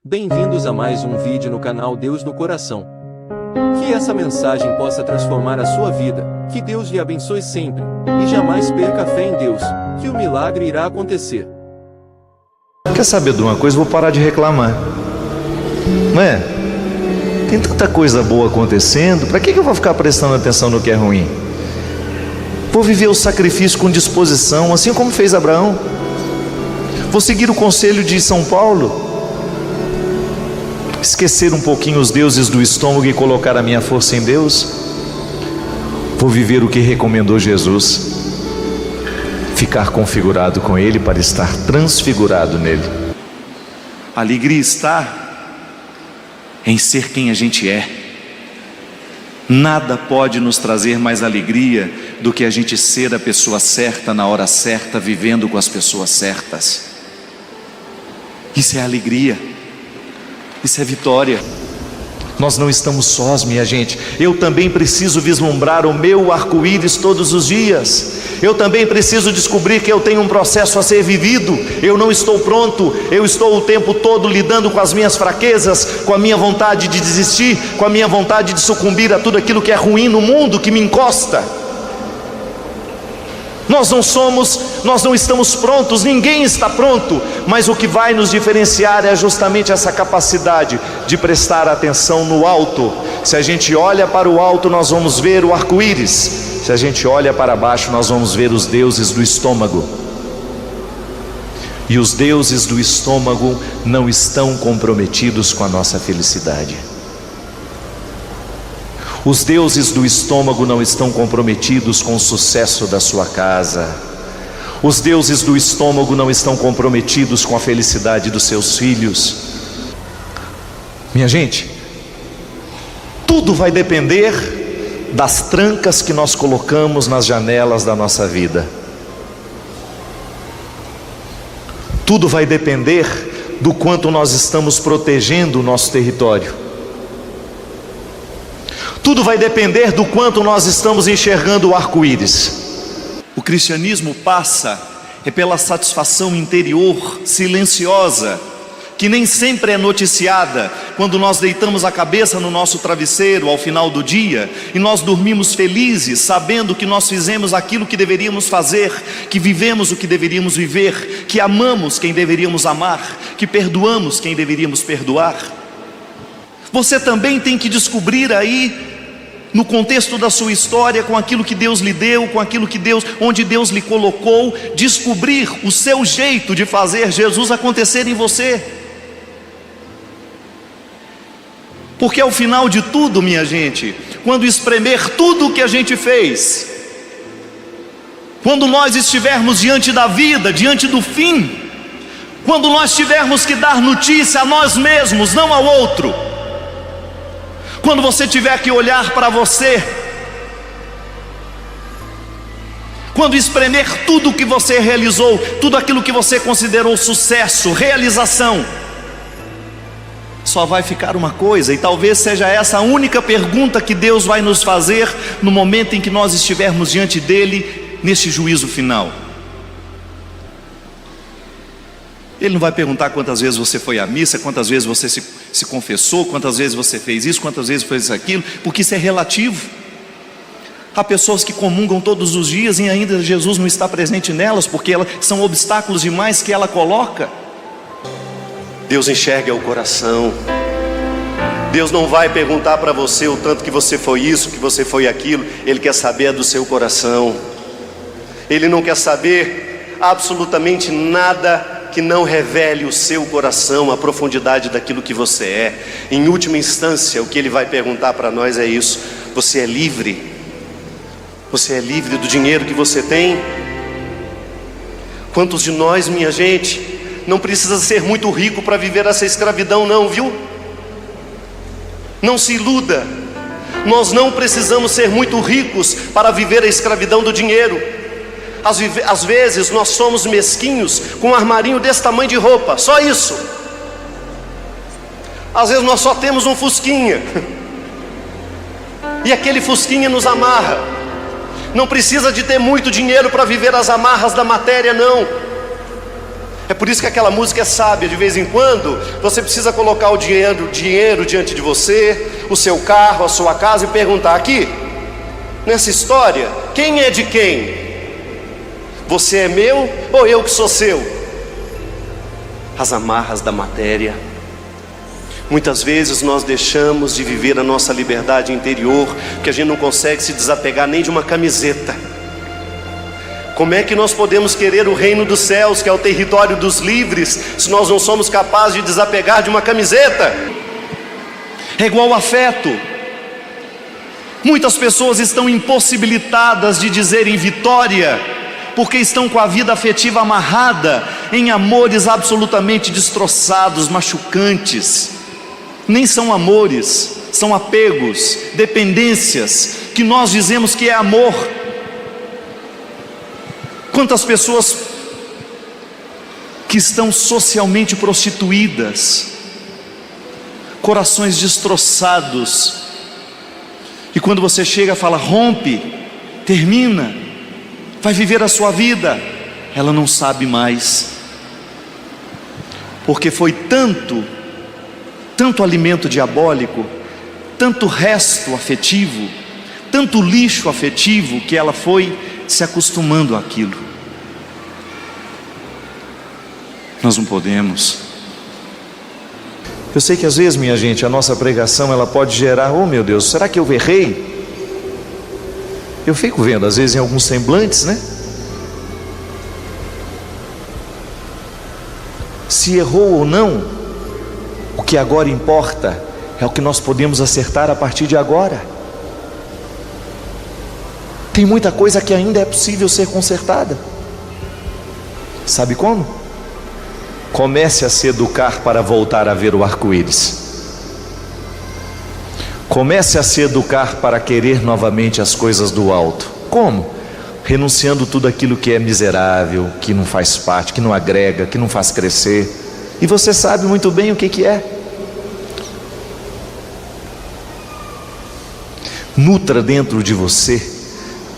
Bem-vindos a mais um vídeo no canal Deus no Coração. Que essa mensagem possa transformar a sua vida, que Deus lhe abençoe sempre, e jamais perca a fé em Deus, que o milagre irá acontecer. Quer saber de uma coisa? Vou parar de reclamar. Não é? Tem tanta coisa boa acontecendo, para que eu vou ficar prestando atenção no que é ruim? Vou viver o sacrifício com disposição, assim como fez Abraão. Vou seguir o conselho de São Paulo, esquecer um pouquinho os deuses do estômago e colocar a minha força em Deus. Vou viver o que recomendou Jesus, ficar configurado com Ele para estar transfigurado nele. A alegria está em ser quem a gente é. Nada pode nos trazer mais alegria do que a gente ser a pessoa certa na hora certa, vivendo com as pessoas certas. Isso é alegria, isso é vitória. Nós não estamos sós, minha gente. Eu também preciso vislumbrar o meu arco-íris todos os dias. Eu também preciso descobrir que eu tenho um processo a ser vivido. Eu não estou pronto. Eu estou o tempo todo lidando com as minhas fraquezas, com a minha vontade de desistir, com a minha vontade de sucumbir a tudo aquilo que é ruim no mundo, que me encosta. Nós não estamos prontos, ninguém está pronto, mas o que vai nos diferenciar é justamente essa capacidade de prestar atenção no alto. Se a gente olha para o alto, nós vamos ver o arco-íris. Se a gente olha para baixo, nós vamos ver os deuses do estômago. E os deuses do estômago não estão comprometidos com a nossa felicidade. Os deuses do estômago não estão comprometidos com o sucesso da sua casa. Os deuses do estômago não estão comprometidos com a felicidade dos seus filhos. Minha gente, tudo vai depender das trancas que nós colocamos nas janelas da nossa vida. Tudo vai depender do quanto nós estamos protegendo o nosso território. Tudo vai depender do quanto nós estamos enxergando o arco-íris. O cristianismo passa pela satisfação interior silenciosa, que nem sempre é noticiada, quando nós deitamos a cabeça no nosso travesseiro ao final do dia, e nós dormimos felizes, sabendo que nós fizemos aquilo que deveríamos fazer, que vivemos o que deveríamos viver, que amamos quem deveríamos amar, que perdoamos quem deveríamos perdoar. Você também tem que descobrir aí, no contexto da sua história, com aquilo que Deus lhe deu, com aquilo que onde Deus lhe colocou, descobrir o seu jeito de fazer Jesus acontecer em você. Porque ao final de tudo, minha gente, quando espremer tudo o que a gente fez, quando nós estivermos diante da vida, diante do fim, quando nós tivermos que dar notícia a nós mesmos, não ao outro, quando você tiver que olhar para você, quando espremer tudo o que você realizou, tudo aquilo que você considerou sucesso, realização, só vai ficar uma coisa, e talvez seja essa a única pergunta que Deus vai nos fazer no momento em que nós estivermos diante dele, neste juízo final. Ele não vai perguntar quantas vezes você foi à missa, quantas vezes você se confessou, quantas vezes você fez isso, quantas vezes fez aquilo, porque isso é relativo. Há pessoas que comungam todos os dias e ainda Jesus não está presente nelas, porque são obstáculos demais que ela coloca. Deus enxerga o coração. Deus não vai perguntar para você o tanto que você foi isso, que você foi aquilo. Ele quer saber do seu coração. Ele não quer saber absolutamente nada que não revele o seu coração, a profundidade daquilo que você é. Em última instância, o que Ele vai perguntar para nós é isso: você é livre? Você é livre do dinheiro que você tem? Quantos de nós, minha gente, não precisa ser muito rico para viver essa escravidão não, viu? Não se iluda. Nós não precisamos ser muito ricos para viver a escravidão do dinheiro. Às vezes nós somos mesquinhos com um armarinho desse tamanho de roupa, só isso. Às vezes nós só temos um fusquinha, e aquele fusquinha nos amarra. Não precisa de ter muito dinheiro para viver as amarras da matéria, não. É por isso que aquela música é sábia. De vez em quando você precisa colocar o dinheiro diante de você, o seu carro, a sua casa, e perguntar: aqui, nessa história, quem é de quem? Você é meu ou eu que sou seu? As amarras da matéria. Muitas vezes nós deixamos de viver a nossa liberdade interior, porque a gente não consegue se desapegar nem de uma camiseta. Como é que nós podemos querer o reino dos céus, que é o território dos livres, se nós não somos capazes de desapegar de uma camiseta? É igual afeto. Muitas pessoas estão impossibilitadas de dizerem vitória, porque estão com a vida afetiva amarrada em amores absolutamente destroçados, machucantes. Nem são amores, são apegos, dependências, que nós dizemos que é amor. Quantas pessoas que estão socialmente prostituídas, corações destroçados, e quando você chega e fala: rompe, termina, vai viver a sua vida, ela não sabe mais, porque foi tanto alimento diabólico, tanto resto afetivo, tanto lixo afetivo, que ela foi se acostumando àquilo. Nós não podemos. Eu sei que às vezes, minha gente, a nossa pregação ela pode gerar: oh meu Deus, será que eu errei? Eu fico vendo às vezes em alguns semblantes, né? Se errou ou não, o que agora importa é o que nós podemos acertar a partir de agora. Tem muita coisa que ainda é possível ser consertada. Sabe como? Comece a se educar para voltar a ver o arco-íris. Comece a se educar para querer novamente as coisas do alto. Como? Renunciando tudo aquilo que é miserável, que não faz parte, que não agrega, que não faz crescer. E você sabe muito bem o que é. Nutra dentro de você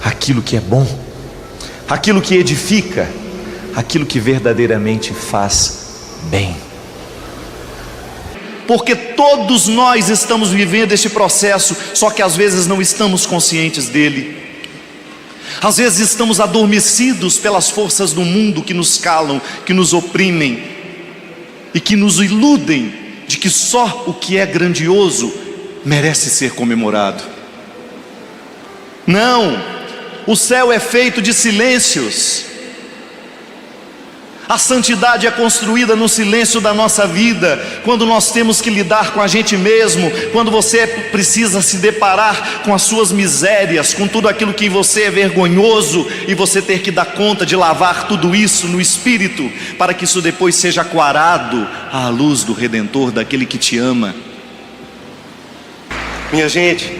aquilo que é bom, aquilo que edifica, aquilo que verdadeiramente faz bem. Porque todos nós estamos vivendo este processo, só que às vezes não estamos conscientes dele. Às vezes estamos adormecidos pelas forças do mundo que nos calam, que nos oprimem e que nos iludem de que só o que é grandioso merece ser comemorado. Não, o céu é feito de silêncios. A santidade é construída no silêncio da nossa vida, quando nós temos que lidar com a gente mesmo, quando você precisa se deparar com as suas misérias, com tudo aquilo que em você é vergonhoso, e você ter que dar conta de lavar tudo isso no Espírito, para que isso depois seja aquarado à luz do Redentor, daquele que te ama. Minha gente,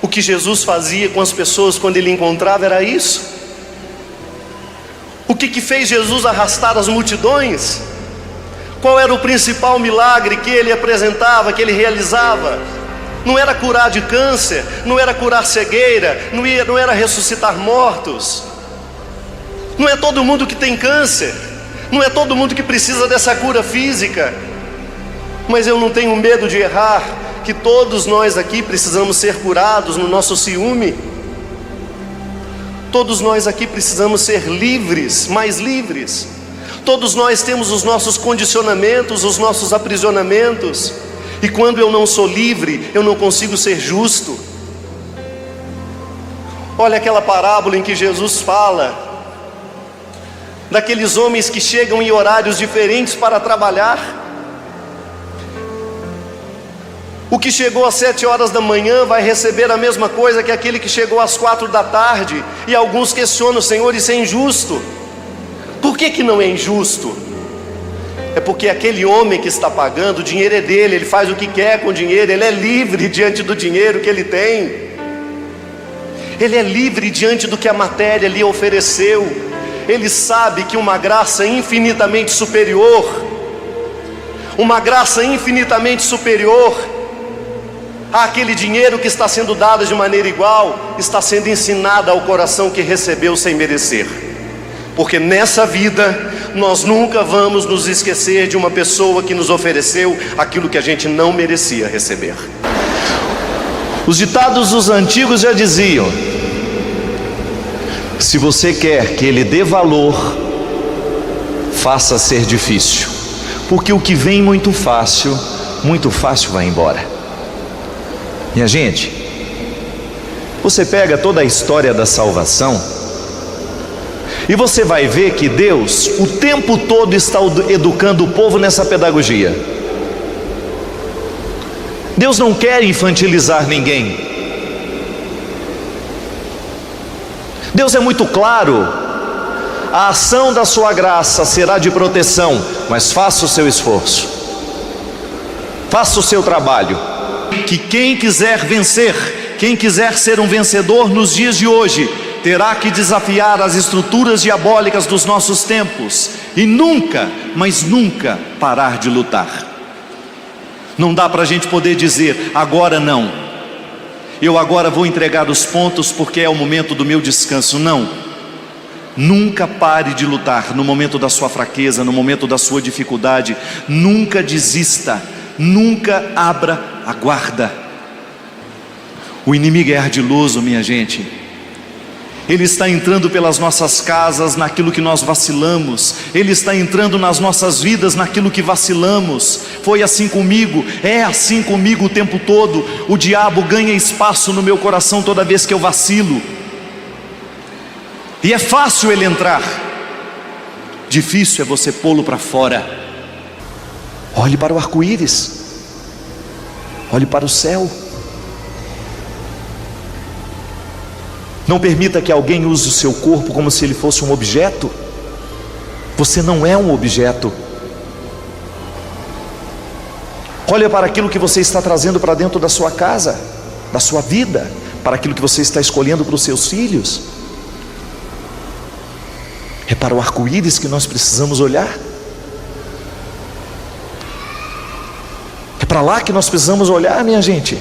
o que Jesus fazia com as pessoas quando Ele encontrava era isso. O que fez Jesus arrastar as multidões? Qual era o principal milagre que Ele apresentava, que Ele realizava? Não era curar de câncer, não era curar cegueira, não era ressuscitar mortos. Não é todo mundo que tem câncer, não é todo mundo que precisa dessa cura física. Mas eu não tenho medo de errar, que todos nós aqui precisamos ser curados no nosso ciúme. Todos nós aqui precisamos ser livres, mais livres. Todos nós temos os nossos condicionamentos, os nossos aprisionamentos. E quando eu não sou livre, eu não consigo ser justo. Olha aquela parábola em que Jesus fala daqueles homens que chegam em horários diferentes para trabalhar. O que chegou às 7 horas da manhã vai receber a mesma coisa que aquele que chegou às 4 da tarde. E alguns questionam: Senhor, isso é injusto. Por que não é injusto? É porque aquele homem que está pagando, o dinheiro é dele, ele faz o que quer com o dinheiro, ele é livre diante do dinheiro que ele tem. Ele é livre diante do que a matéria lhe ofereceu. Ele sabe que uma graça infinitamente superior, aquele dinheiro que está sendo dado de maneira igual, está sendo ensinado ao coração que recebeu sem merecer. Porque nessa vida nós nunca vamos nos esquecer de uma pessoa que nos ofereceu aquilo que a gente não merecia receber. Os ditados dos antigos já diziam: se você quer que ele dê valor, faça ser difícil, porque o que vem muito fácil vai embora. Minha gente, você pega toda a história da salvação e você vai ver que Deus o tempo todo está educando o povo nessa pedagogia. Deus não quer infantilizar ninguém. Deus é muito claro: a ação da sua graça será de proteção, mas faça o seu esforço, faça o seu trabalho. Que quem quiser vencer, quem quiser ser um vencedor nos dias de hoje, terá que desafiar as estruturas diabólicas dos nossos tempos e nunca, mas nunca parar de lutar. Não dá para a gente poder dizer: agora não, eu agora vou entregar os pontos porque é o momento do meu descanso. Não, nunca pare de lutar no momento da sua fraqueza, no momento da sua dificuldade. Nunca desista, nunca abra a guarda. O inimigo é ardiloso, minha gente. Ele está entrando pelas nossas casas naquilo que nós vacilamos. Ele está entrando nas nossas vidas naquilo que vacilamos. Foi assim comigo, é assim comigo o tempo todo. O diabo ganha espaço no meu coração toda vez que eu vacilo. E é fácil ele entrar, difícil é você pô-lo para fora. Olhe para o arco-íris, olhe para o céu. Não permita que alguém use o seu corpo como se ele fosse um objeto. Você não é um objeto. Olha para aquilo que você está trazendo para dentro da sua casa, da sua vida, para aquilo que você está escolhendo para os seus filhos. É para o arco-íris que nós precisamos olhar. É para lá que nós precisamos olhar, minha gente.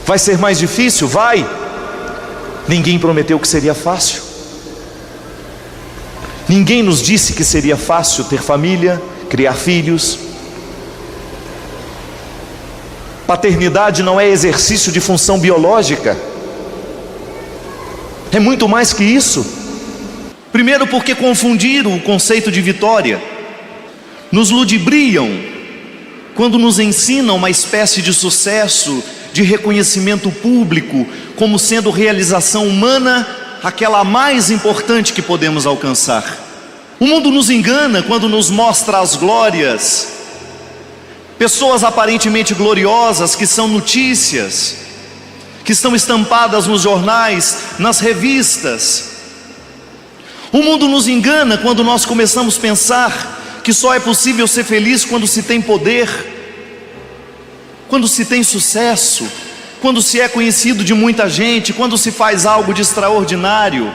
Vai ser mais difícil? Vai. Ninguém prometeu que seria fácil. Ninguém nos disse que seria fácil ter família, criar filhos. Paternidade não é exercício de função biológica. É muito mais que isso. Primeiro, porque confundiram o conceito de vitória. Nos ludibriam quando nos ensinam uma espécie de sucesso, de reconhecimento público, como sendo realização humana, aquela mais importante que podemos alcançar. O mundo nos engana quando nos mostra as glórias, pessoas aparentemente gloriosas que são notícias, que estão estampadas nos jornais, nas revistas. O mundo nos engana quando nós começamos a pensar que só é possível ser feliz quando se tem poder, quando se tem sucesso, quando se é conhecido de muita gente, quando se faz algo de extraordinário.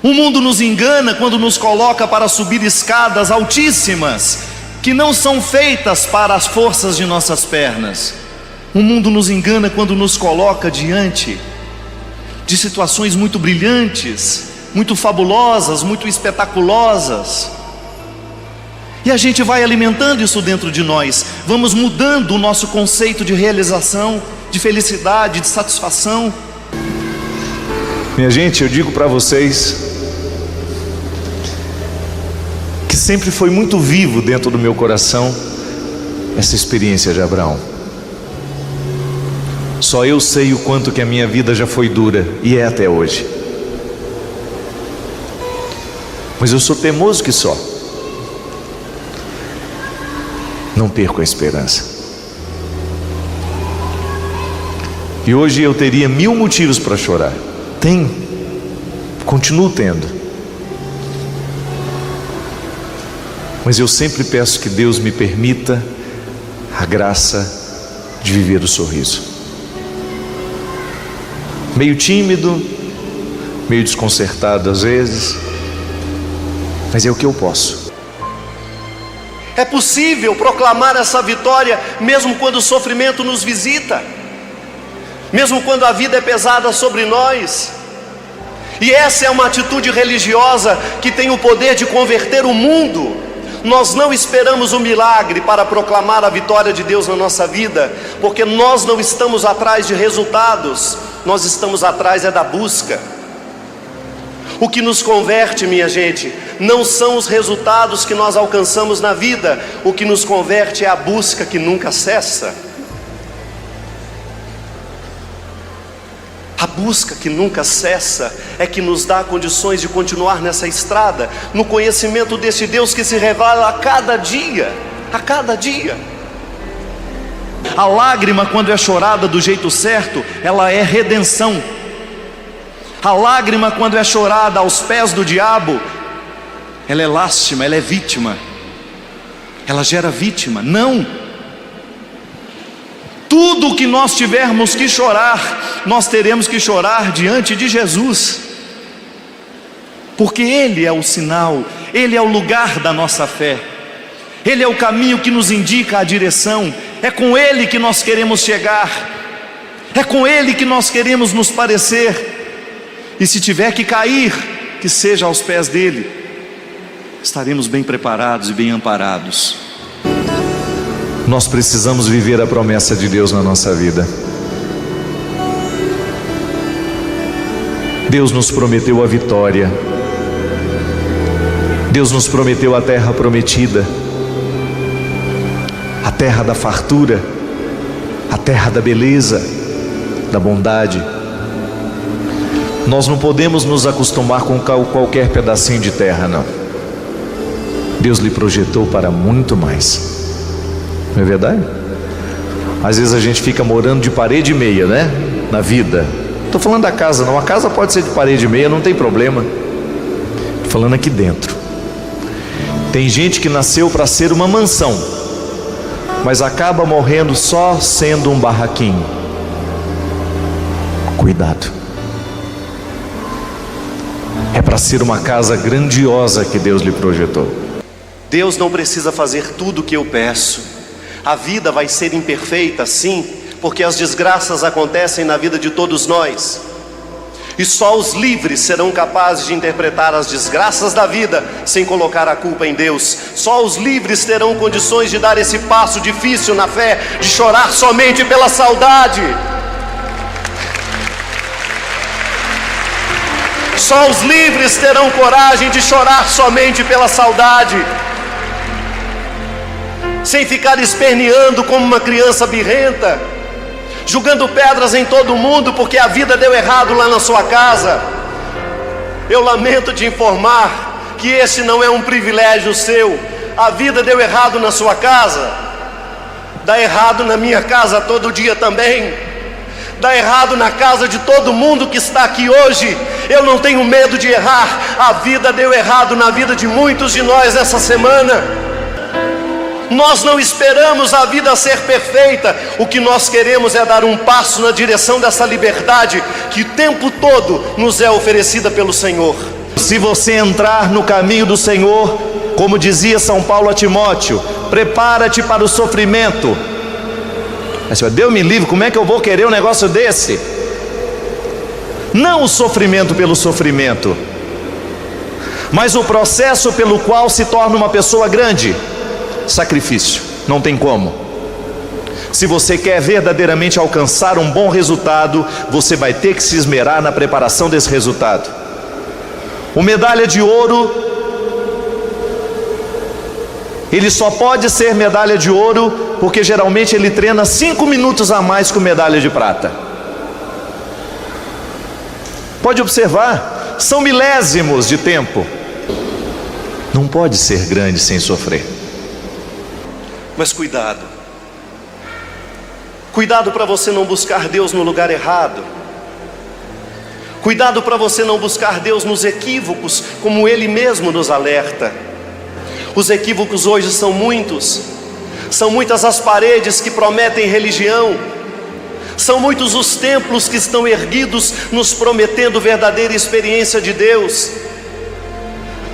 O mundo nos engana quando nos coloca para subir escadas altíssimas, que não são feitas para as forças de nossas pernas. O mundo nos engana quando nos coloca diante de situações muito brilhantes, muito fabulosas, muito espetaculosas. E a gente vai alimentando isso dentro de nós, vamos mudando o nosso conceito de realização, de felicidade, de satisfação. Minha gente, eu digo para vocês que sempre foi muito vivo dentro do meu coração essa experiência de Abraão. Só eu sei o quanto que a minha vida já foi dura, e é até hoje. Mas eu sou teimoso que só. Não perco a esperança. E hoje eu teria 1000 motivos para chorar. Continuo tendo. Mas eu sempre peço que Deus me permita a graça de viver o sorriso. Meio tímido, meio desconcertado às vezes, mas é o que eu posso. É possível proclamar essa vitória mesmo quando o sofrimento nos visita, mesmo quando a vida é pesada sobre nós. E essa é uma atitude religiosa que tem o poder de converter o mundo. Nós não esperamos o milagre para proclamar a vitória de Deus na nossa vida, porque nós não estamos atrás de resultados, nós estamos atrás da busca. O que nos converte, minha gente, não são os resultados que nós alcançamos na vida, o que nos converte é a busca que nunca cessa. A busca que nunca cessa é que nos dá condições de continuar nessa estrada, no conhecimento desse Deus que se revela a cada dia, a cada dia. A lágrima, quando é chorada do jeito certo, ela é redenção. A lágrima, quando é chorada aos pés do diabo, ela é lástima, ela é vítima, ela gera vítima. Não! Tudo o que nós tivermos que chorar, nós teremos que chorar diante de Jesus, porque Ele é o sinal, Ele é o lugar da nossa fé, Ele é o caminho que nos indica a direção, é com Ele que nós queremos chegar, é com Ele que nós queremos nos parecer, e se tiver que cair, que seja aos pés dEle, estaremos bem preparados e bem amparados. Nós precisamos viver a promessa de Deus na nossa vida. Deus nos prometeu a vitória, Deus nos prometeu a terra prometida, a terra da fartura, a terra da beleza, da bondade. Nós não podemos nos acostumar com qualquer pedacinho de terra, não. Deus lhe projetou para muito mais. Não é verdade? Às vezes a gente fica morando de parede e meia, né? Na vida. Estou falando da casa não, a casa pode ser de parede e meia, não tem problema. Estou falando aqui dentro. Tem gente que nasceu para ser uma mansão, mas acaba morrendo só sendo um barraquinho. Cuidado. É para ser uma casa grandiosa que Deus lhe projetou. Deus não precisa fazer tudo o que eu peço. A vida vai ser imperfeita, sim, porque as desgraças acontecem na vida de todos nós. E só os livres serão capazes de interpretar as desgraças da vida sem colocar a culpa em Deus. Só os livres terão condições de dar esse passo difícil na fé, de chorar somente pela saudade. Só os livres terão coragem de chorar somente pela saudade, sem ficar esperneando como uma criança birrenta, jogando pedras em todo mundo porque a vida deu errado lá na sua casa. Eu lamento te informar que esse não é um privilégio seu. A vida deu errado na sua casa, dá errado na minha casa todo dia também, dá errado na casa de todo mundo que está aqui hoje. Eu não tenho medo de errar. A vida deu errado na vida de muitos de nós essa semana. Nós não esperamos a vida ser perfeita. O que nós queremos é dar um passo na direção dessa liberdade que o tempo todo nos é oferecida pelo Senhor. Se você entrar no caminho do Senhor, como dizia São Paulo a Timóteo, prepara-te para o sofrimento. Deus me livre, como é que eu vou querer um negócio desse? Não o sofrimento pelo sofrimento, mas o processo pelo qual se torna uma pessoa grande. Sacrifício, não tem como. Se você quer verdadeiramente alcançar um bom resultado, você vai ter que se esmerar na preparação desse resultado. O medalha de ouro, ele só pode ser medalha de ouro porque geralmente ele treina 5 minutos a mais que o medalha de prata. Pode observar, são milésimos de tempo. Não pode ser grande sem sofrer. Mas cuidado, cuidado para você não buscar Deus no lugar errado. Cuidado para você não buscar Deus nos equívocos, como Ele mesmo nos alerta. Os equívocos hoje são muitos. São muitas as paredes que prometem religião. São muitos os templos que estão erguidos nos prometendo verdadeira experiência de Deus.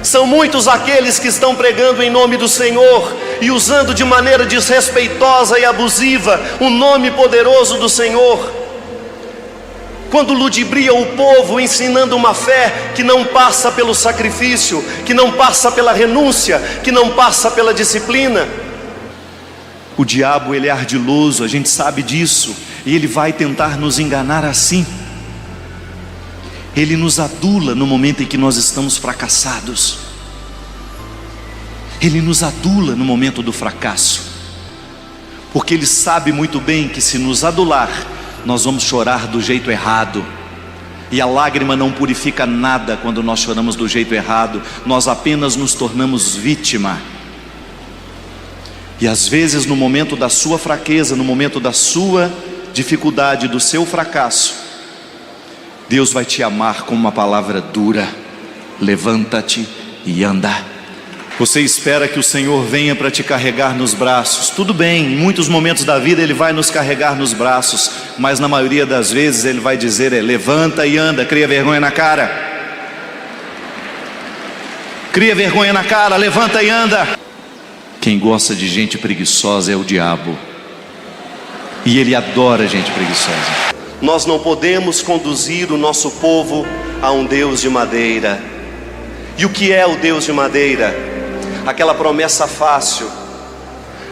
São muitos aqueles que estão pregando em nome do Senhor e usando de maneira desrespeitosa e abusiva o nome poderoso do Senhor. quando ludibria o povo, ensinando uma fé que não passa pelo sacrifício, que não passa pela renúncia, que não passa pela disciplina. O diabo, ele é ardiloso, a gente sabe disso, e ele vai tentar nos enganar assim. Ele nos adula no momento em que nós estamos fracassados. Ele nos adula no momento do fracasso, porque ele sabe muito bem que se nos adular, nós vamos chorar do jeito errado, e a lágrima não purifica nada. Quando nós choramos do jeito errado, nós apenas nos tornamos vítima. E às vezes, no momento da sua fraqueza, no momento da sua dificuldade, do seu fracasso, Deus vai te amar com uma palavra dura: levanta-te e anda. Você espera que o Senhor venha para te carregar nos braços. Tudo bem, em muitos momentos da vida Ele vai nos carregar nos braços, mas na maioria das vezes Ele vai dizer: levanta e anda. Cria vergonha na cara. Cria vergonha na cara, levanta e anda. Quem gosta de gente preguiçosa é o diabo, e ele adora gente preguiçosa. Nós não podemos conduzir o nosso povo a um Deus de madeira. E o que é o Deus de madeira? Aquela promessa fácil,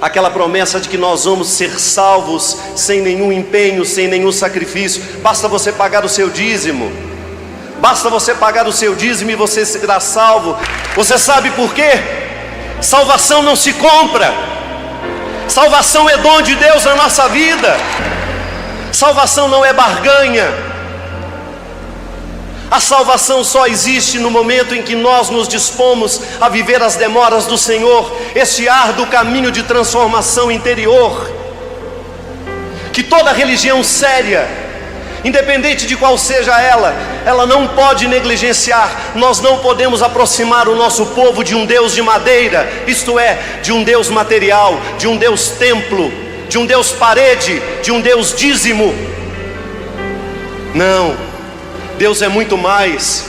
aquela promessa de que nós vamos ser salvos sem nenhum empenho, sem nenhum sacrifício. Basta você pagar o seu dízimo, basta você pagar o seu dízimo e você será salvo. Você sabe por quê? Salvação não se compra. Salvação é dom de Deus na nossa vida. Salvação não é barganha. A salvação só existe no momento em que nós nos dispomos a viver as demoras do Senhor, esse árduo caminho de transformação interior, que toda religião séria, independente de qual seja ela não pode negligenciar. Nós não podemos aproximar o nosso povo de um Deus de madeira, isto é, de um Deus material, de um Deus templo, de um Deus parede, de um Deus dízimo. Não. Deus é muito mais.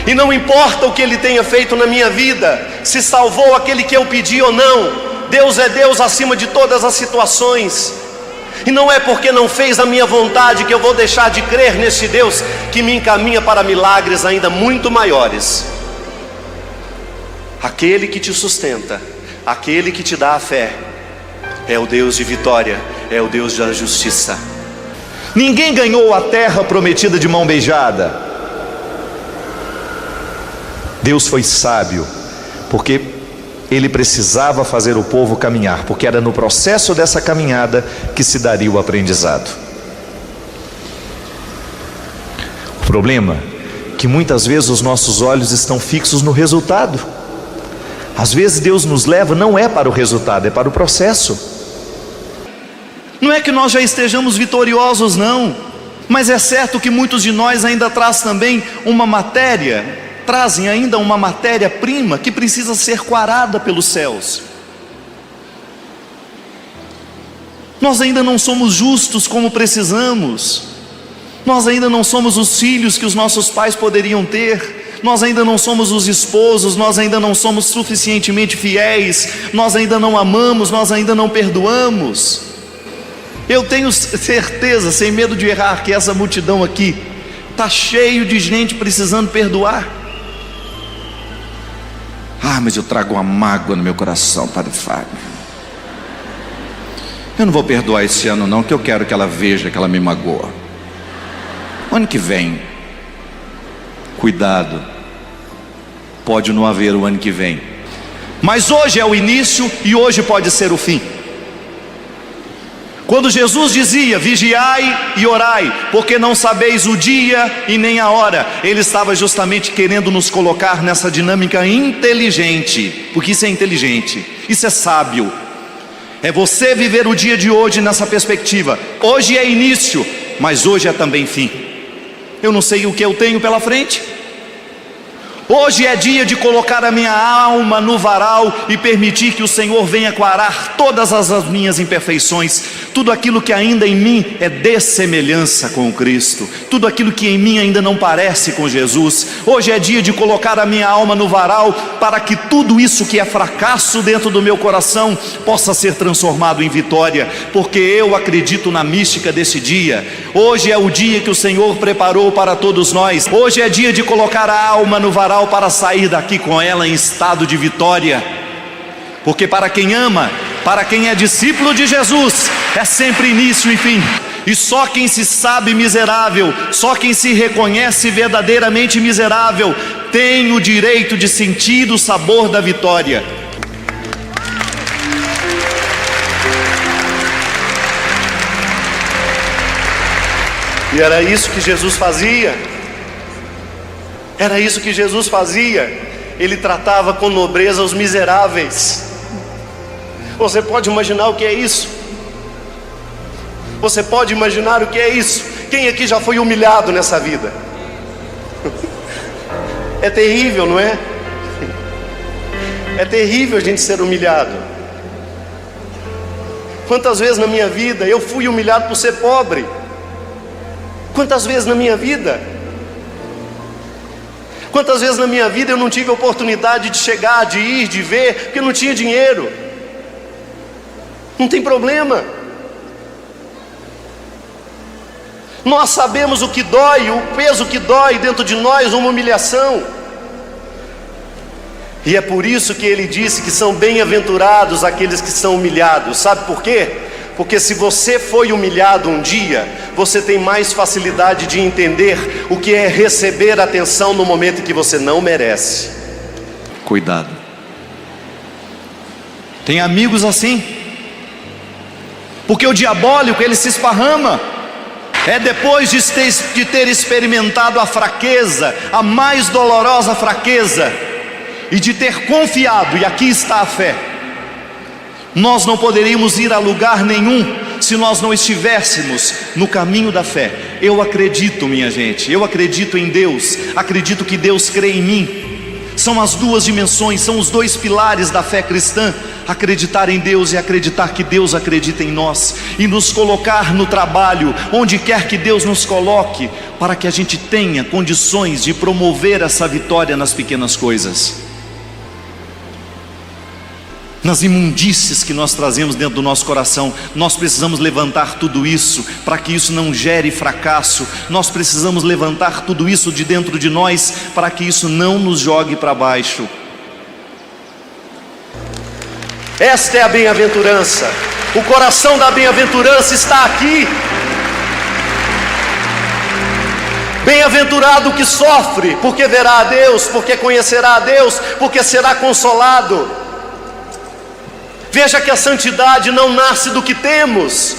E não importa o que Ele tenha feito na minha vida, se salvou aquele que eu pedi ou não, Deus é Deus acima de todas as situações. E não é porque não fez a minha vontade que eu vou deixar de crer nesse Deus que me encaminha para milagres ainda muito maiores. Aquele que te sustenta, aquele que te dá a fé, é o Deus de vitória, é o Deus da justiça. Ninguém ganhou a terra prometida de mão beijada. Deus foi sábio, porque Ele precisava fazer o povo caminhar, porque era no processo dessa caminhada que se daria o aprendizado. O problema é que muitas vezes os nossos olhos estão fixos no resultado. Às vezes Deus nos leva não é para o resultado, é para o processo. Não é que nós já estejamos vitoriosos, não, mas é certo que muitos de nós ainda trazem ainda uma matéria-prima que precisa ser quarada pelos céus. Nós ainda não somos justos como precisamos, nós ainda não somos os filhos que os nossos pais poderiam ter, nós ainda não somos os esposos, nós ainda não somos suficientemente fiéis, nós ainda não amamos, nós ainda não perdoamos. Eu tenho certeza, sem medo de errar, que essa multidão aqui está cheio de gente precisando perdoar. Mas eu trago uma mágoa no meu coração, Padre Fábio. Eu não vou perdoar esse ano não, que eu quero que ela veja que ela me magoa. Ano que vem, cuidado, pode não haver o ano que vem, mas hoje é o início e hoje pode ser o fim. Quando Jesus dizia: vigiai e orai, porque não sabeis o dia e nem a hora, Ele estava justamente querendo nos colocar nessa dinâmica inteligente, porque isso é inteligente, isso é sábio. É você viver o dia de hoje nessa perspectiva. Hoje é início, mas hoje é também fim. Eu não sei o que eu tenho pela frente. Hoje é dia de colocar a minha alma no varal e permitir que o Senhor venha quarar todas as minhas imperfeições, tudo aquilo que ainda em mim é dessemelhança com o Cristo, tudo aquilo que em mim ainda não parece com Jesus. Hoje é dia de colocar a minha alma no varal para que tudo isso que é fracasso dentro do meu coração possa ser transformado em vitória, porque eu acredito na mística desse dia. Hoje é o dia que o Senhor preparou para todos nós. Hoje é dia de colocar a alma no varal para sair daqui com ela em estado de vitória, porque para quem ama, para quem é discípulo de Jesus, é sempre início e fim, e só quem se sabe miserável, só quem se reconhece verdadeiramente miserável, tem o direito de sentir o sabor da vitória. E era isso que Jesus fazia. Era isso que Jesus fazia. Ele tratava com nobreza os miseráveis. Você pode imaginar o que é isso? Você pode imaginar o que é isso? Quem aqui já foi humilhado nessa vida? É terrível, não é? É terrível a gente ser humilhado. Quantas vezes na minha vida eu fui humilhado por ser pobre? Quantas vezes na minha vida? Quantas vezes na minha vida eu não tive a oportunidade de chegar, de ir, de ver, porque não tinha dinheiro? Não tem problema. Nós sabemos o que dói, o peso que dói dentro de nós, uma humilhação. E é por isso que ele disse que são bem-aventurados aqueles que são humilhados. Sabe por quê? Porque se você foi humilhado um dia, você tem mais facilidade de entender o que é receber atenção no momento em que você não merece. Cuidado. Tem amigos assim, porque o diabólico ele se esparrama. É depois de ter experimentado a fraqueza, a mais dolorosa fraqueza, e de ter confiado, e aqui está a fé. Nós não poderíamos ir a lugar nenhum se nós não estivéssemos no caminho da fé. Eu acredito, minha gente, eu acredito em Deus, acredito que Deus crê em mim. São as duas dimensões, são os dois pilares da fé cristã: acreditar em Deus e acreditar que Deus acredita em nós, e nos colocar no trabalho, onde quer que Deus nos coloque, para que a gente tenha condições de promover essa vitória nas pequenas coisas, nas imundícies que nós trazemos dentro do nosso coração. Nós precisamos levantar tudo isso, para que isso não gere fracasso. Nós precisamos levantar tudo isso de dentro de nós, para que isso não nos jogue para baixo. Esta é a bem-aventurança. O coração da bem-aventurança está aqui. Bem-aventurado o que sofre, porque verá a Deus, porque conhecerá a Deus, porque será consolado. Veja que a santidade não nasce do que temos,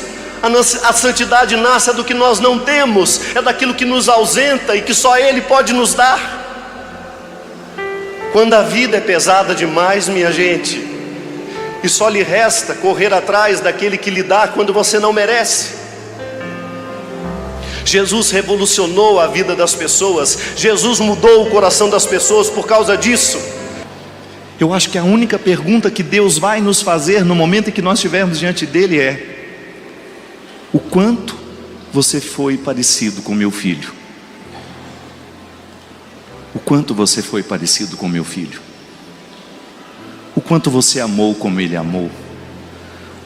a santidade nasce do que nós não temos, é daquilo que nos ausenta e que só Ele pode nos dar. Quando a vida é pesada demais, minha gente, e só lhe resta correr atrás daquele que lhe dá quando você não merece. Jesus revolucionou a vida das pessoas, Jesus mudou o coração das pessoas por causa disso. Eu acho que a única pergunta que Deus vai nos fazer no momento em que nós estivermos diante dele é: o quanto você foi parecido com meu filho? O quanto você foi parecido com meu filho? O quanto você amou como ele amou?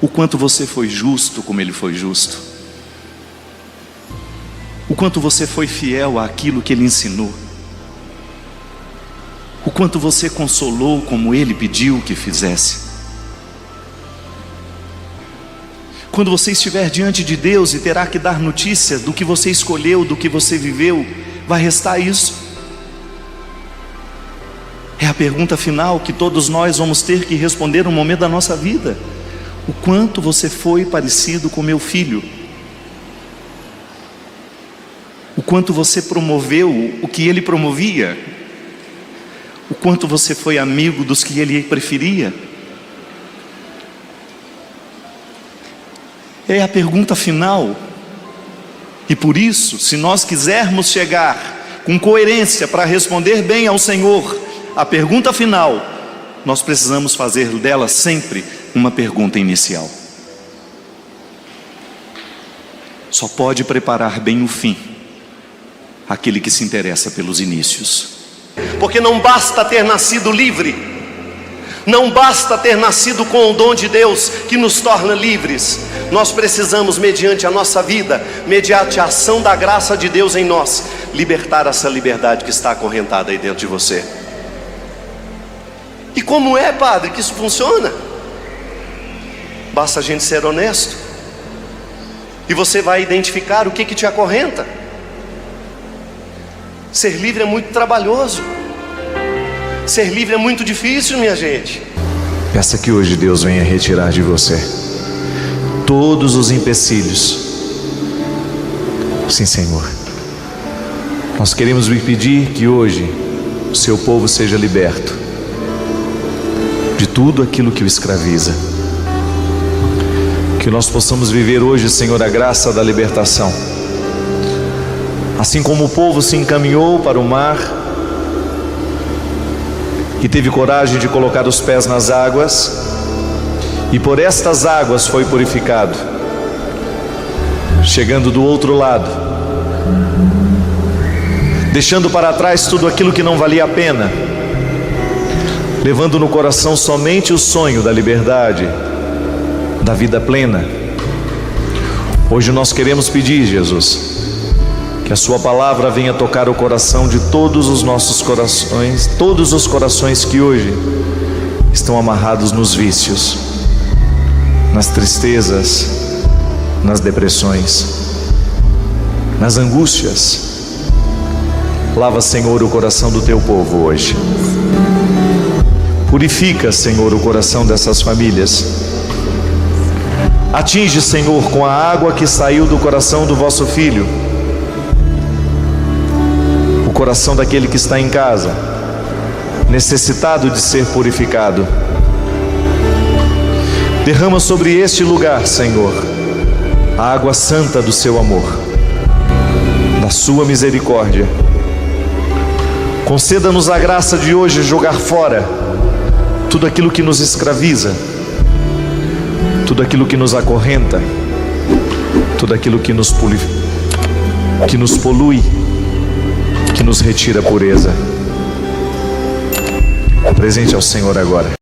O quanto você foi justo como ele foi justo? O quanto você foi fiel àquilo que ele ensinou? O quanto você consolou como ele pediu que fizesse? Quando você estiver diante de Deus e terá que dar notícia do que você escolheu, do que você viveu, vai restar isso? É a pergunta final que todos nós vamos ter que responder no momento da nossa vida. O quanto você foi parecido com meu filho? O quanto você promoveu o que ele promovia? O quanto você foi amigo dos que ele preferia? É a pergunta final. E por isso, se nós quisermos chegar com coerência, para responder bem ao Senhor a pergunta final, nós precisamos fazer dela sempre uma pergunta inicial. Só pode preparar bem o fim aquele que se interessa pelos inícios. Porque não basta ter nascido livre, não basta ter nascido com o dom de Deus que nos torna livres. Nós precisamos, mediante a nossa vida, mediante a ação da graça de Deus em nós, libertar essa liberdade que está acorrentada aí dentro de você. E como é, padre, que isso funciona? Basta a gente ser honesto, e você vai identificar o que te acorrenta. Ser livre é muito trabalhoso, ser livre é muito difícil, minha gente. Peça que hoje Deus venha retirar de você todos os empecilhos. Sim, Senhor, nós queremos lhe pedir que hoje o seu povo seja liberto de tudo aquilo que o escraviza. Que nós possamos viver hoje, Senhor, a graça da libertação. Assim como o povo se encaminhou para o mar e teve coragem de colocar os pés nas águas, e por estas águas foi purificado, chegando do outro lado, deixando para trás tudo aquilo que não valia a pena, levando no coração somente o sonho da liberdade, da vida plena. Hoje nós queremos pedir, Jesus, que a sua palavra venha tocar o coração de todos os nossos corações, todos os corações que hoje estão amarrados nos vícios, nas tristezas, nas depressões, nas angústias. Lava, Senhor, o coração do teu povo hoje. Purifica, Senhor, o coração dessas famílias. Atinge, Senhor, com a água que saiu do coração do vosso filho, o coração daquele que está em casa, necessitado de ser purificado. Derrama sobre este lugar, Senhor, a água santa do seu amor, da sua misericórdia. Conceda-nos a graça de hoje jogar fora tudo aquilo que nos escraviza, tudo aquilo que nos acorrenta, tudo aquilo que nos polui, que nos retira a pureza. Presente ao Senhor agora.